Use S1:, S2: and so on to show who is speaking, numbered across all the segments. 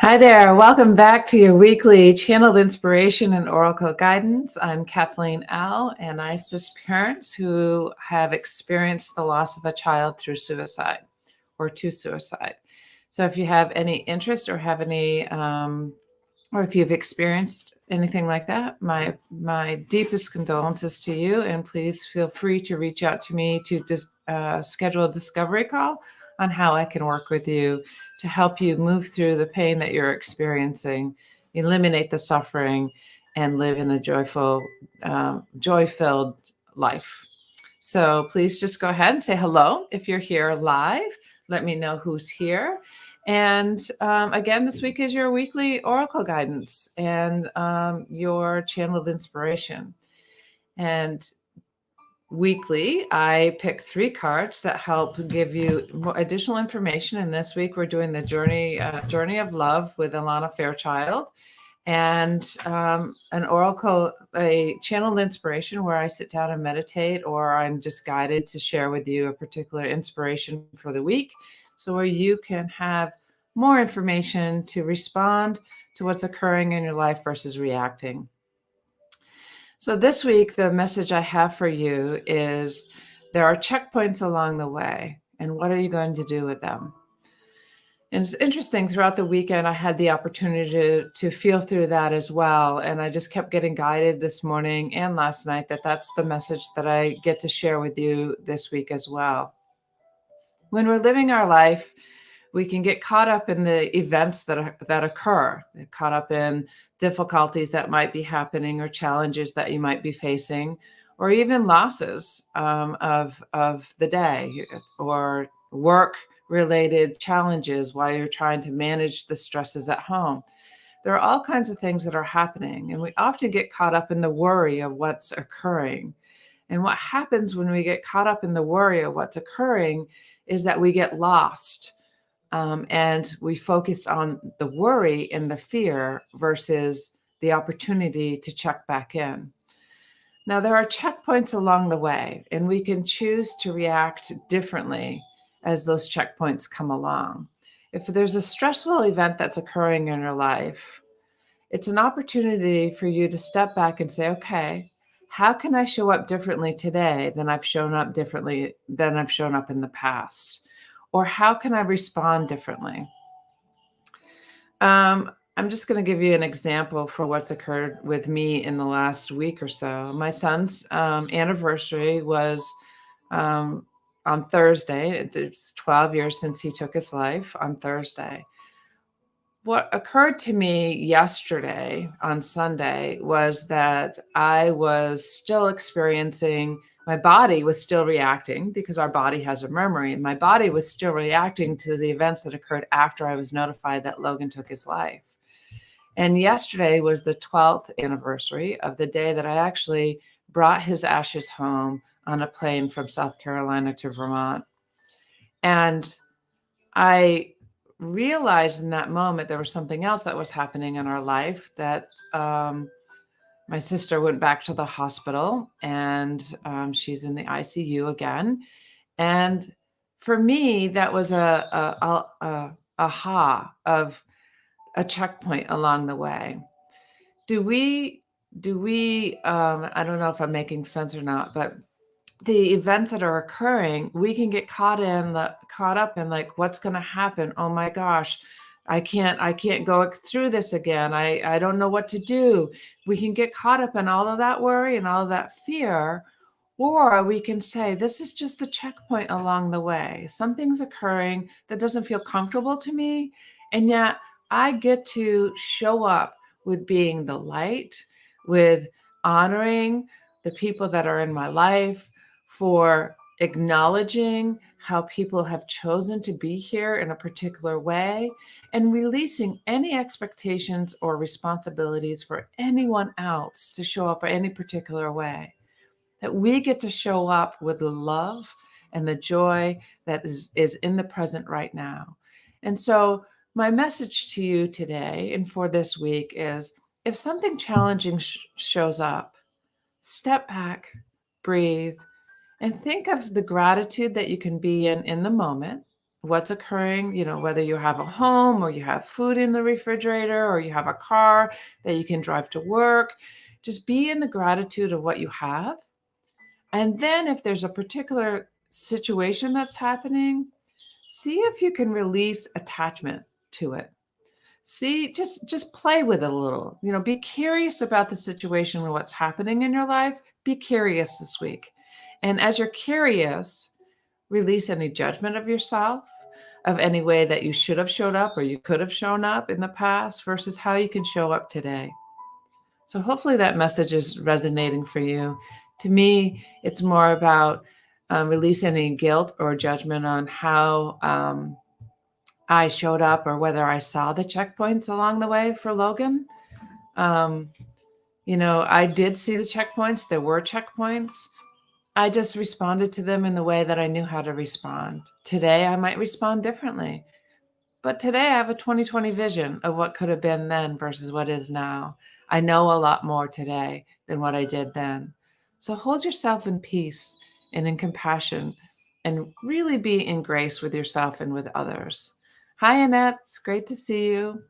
S1: Hi there. Welcome back to your weekly channeled inspiration and oracle guidance. I'm Kathleen L., and I assist parents who have experienced the loss of a child through suicide or to suicide. So if you have any interest or have any, or if you've experienced anything like that, my deepest condolences to you, and please feel free to reach out to me to schedule a discovery call on how I can work with you to help you move through the pain that you're experiencing, eliminate the suffering, and live in a joyful, joy-filled life. So please just go ahead and say hello if you're here live. Let me know who's here. And again, this week is your weekly oracle guidance and your channeled inspiration. And weekly, I pick 3 cards that help give you more additional information. And this week, we're doing the journey of love with Alana Fairchild, and an oracle, a channeled inspiration where I sit down and meditate, or I'm just guided to share with you a particular inspiration for the week, so where you can have more information to respond to what's occurring in your life versus reacting. So this week, the message I have for you is there are checkpoints along the way, and what are you going to do with them? And it's interesting, throughout the weekend, I had the opportunity to feel through that as well. And I just kept getting guided this morning and last night that that's the message that I get to share with you this week as well. When we're living our life, we can get caught up in the events that occur, caught up in difficulties that might be happening or challenges that you might be facing, or even losses of the day or work-related challenges while you're trying to manage the stresses at home. There are all kinds of things that are happening, and we often get caught up in the worry of what's occurring. And what happens when we get caught up in the worry of what's occurring is that we get lost. And we focused on the worry and the fear versus the opportunity to check back in. Now, there are checkpoints along the way, and we can choose to react differently as those checkpoints come along. If there's a stressful event that's occurring in your life, it's an opportunity for you to step back and say, okay, how can I show up differently today than I've shown up in the past? Or how can I respond differently? I'm just going to give you an example for what's occurred with me in the last week or so. My son's anniversary was on Thursday. It's 12 years since he took his life on Thursday. What occurred to me yesterday on Sunday was that I was still experiencing, my body was still reacting, because our body has a memory, and my body was still reacting to the events that occurred after I was notified that Logan took his life. And yesterday was the 12th anniversary of the day that I actually brought his ashes home on a plane from South Carolina to Vermont. And I realized in that moment there was something else that was happening in our life, that my sister went back to the hospital, and she's in the ICU again. And for me, that was a aha of a checkpoint along the way. Do we, I don't know if I'm making sense or not, but the events that are occurring, we can get caught up in like, what's going to happen? Oh my gosh, I can't go through this again. I don't know what to do. We can get caught up in all of that worry and all of that fear, or we can say, this is just the checkpoint along the way. Something's occurring that doesn't feel comfortable to me, and yet I get to show up with being the light, with honoring the people that are in my life, for acknowledging how people have chosen to be here in a particular way, and releasing any expectations or responsibilities for anyone else to show up any particular way. That we get to show up with the love and the joy that is in the present right now. And so my message to you today and for this week is, if something challenging shows up, step back, breathe, and think of the gratitude that you can be in the moment, what's occurring, whether you have a home or you have food in the refrigerator or you have a car that you can drive to work. Just be in the gratitude of what you have. And then if there's a particular situation that's happening, see if you can release attachment to it. See, just play with it a little. Be curious about the situation and what's happening in your life. Be curious this week. And as you're curious, release any judgment of yourself, of any way that you should have showed up or you could have shown up in the past versus how you can show up today. So hopefully that message is resonating for you. To me, it's more about release any guilt or judgment on how I showed up or whether I saw the checkpoints along the way for Logan. I did see the checkpoints. There were checkpoints. I just responded to them in the way that I knew how to respond. Today, I might respond differently. But today, I have a 20/20 vision of what could have been then versus what is now. I know a lot more today than what I did then. So hold yourself in peace and in compassion and really be in grace with yourself and with others. Hi, Annette. It's great to see you.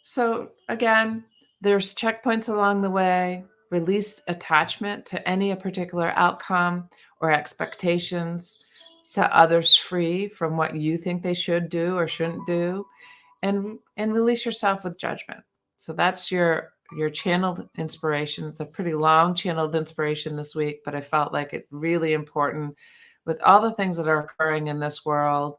S1: So again, there's checkpoints along the way. Release attachment to any particular outcome or expectations. Set others free from what you think they should do or shouldn't do, and release yourself with judgment. So that's your channeled inspiration. It's a pretty long channeled inspiration this week, but I felt like it's really important with all the things that are occurring in this world,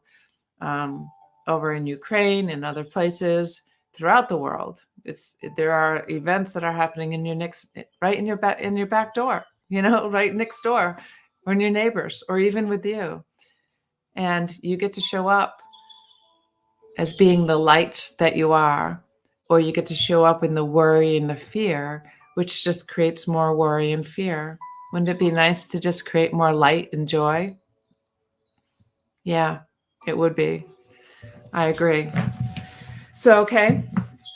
S1: over in Ukraine and other places throughout the world. There are events that are happening right in your back door, right next door, or in your neighbors, or even with you. And you get to show up as being the light that you are, or you get to show up in the worry and the fear, which just creates more worry and fear. Wouldn't it be nice to just create more light and joy? Yeah, it would be. I agree. So, okay,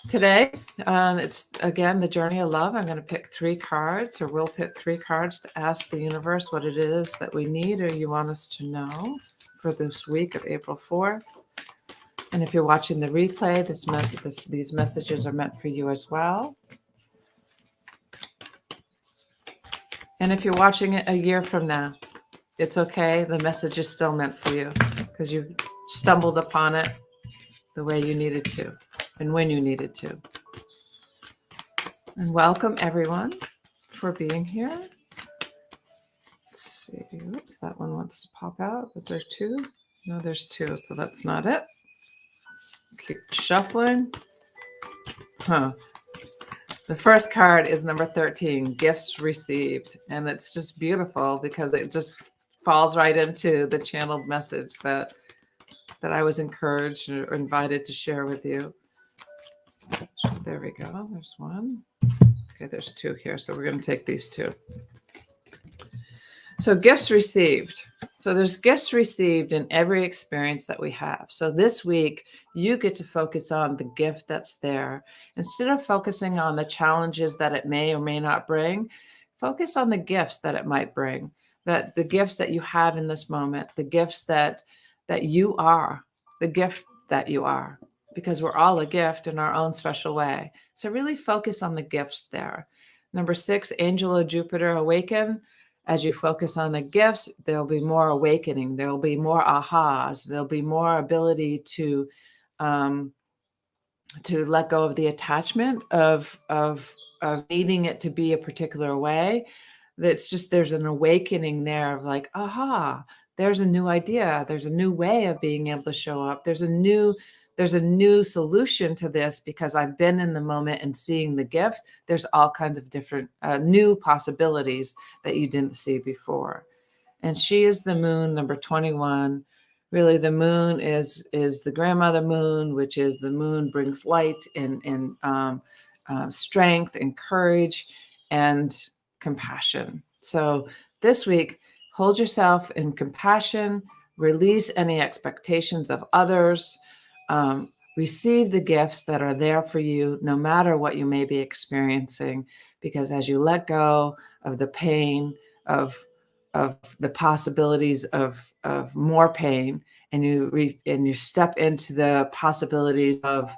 S1: today, it's again the journey of love. I'm going to pick 3 cards, or we'll pick 3 cards to ask the universe what it is that we need or you want us to know for this week of April 4th. And if you're watching the replay, these messages are meant for you as well. And if you're watching it a year from now, it's okay. The message is still meant for you because you stumbled upon it the way you needed to and when you needed to. And welcome everyone for being here. Let's see. Oops, that one wants to pop out, but there's 2. No, there's 2, so that's not it. Keep shuffling. The first card is number 13, Gifts Received. And it's just beautiful because it just falls right into the channeled message that I was encouraged or invited to share with you. So there we go. There's 1. Okay, there's 2 here. So we're going to take these 2. So gifts received. So there's gifts received in every experience that we have. So this week, you get to focus on the gift that's there. Instead of focusing on the challenges that it may or may not bring, focus on the gifts that it might bring, that the gifts that you have in this moment, the gifts that you are, the gift that you are, because we're all a gift in our own special way. So really focus on the gifts there. Number 6, Angel of Jupiter, Awaken. As you focus on the gifts, there'll be more awakening. There'll be more ahas. There'll be more ability to let go of the attachment of needing it to be a particular way. That's just, there's an awakening there of like, aha, there's a new idea. There's a new way of being able to show up. There's a new solution to this because I've been in the moment and seeing the gift. There's all kinds of different new possibilities that you didn't see before. And she is the moon, number 21. Really, the moon is the grandmother moon, which is the moon brings light and strength and courage and compassion. So this week, hold yourself in compassion, release any expectations of others, receive the gifts that are there for you, no matter what you may be experiencing, because as you let go of the pain, of the possibilities of more pain, and you step into the possibilities of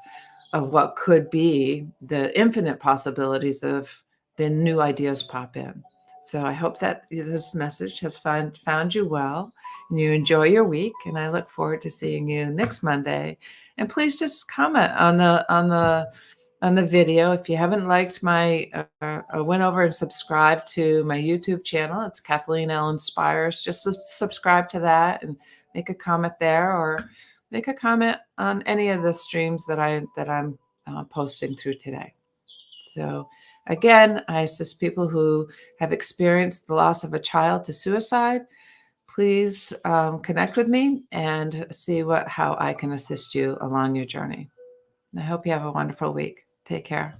S1: what could be, the infinite possibilities of the new ideas pop in. So I hope that this message has found you well, and you enjoy your week. And I look forward to seeing you next Monday. And please just comment on the video. If you haven't liked my, went over and subscribe to my YouTube channel. It's Kathleen L Inspires. Just subscribe to that and make a comment there, or make a comment on any of the streams that I'm posting through today. So again, I assist people who have experienced the loss of a child to suicide. Please connect with me and see how I can assist you along your journey. I hope you have a wonderful week. Take care.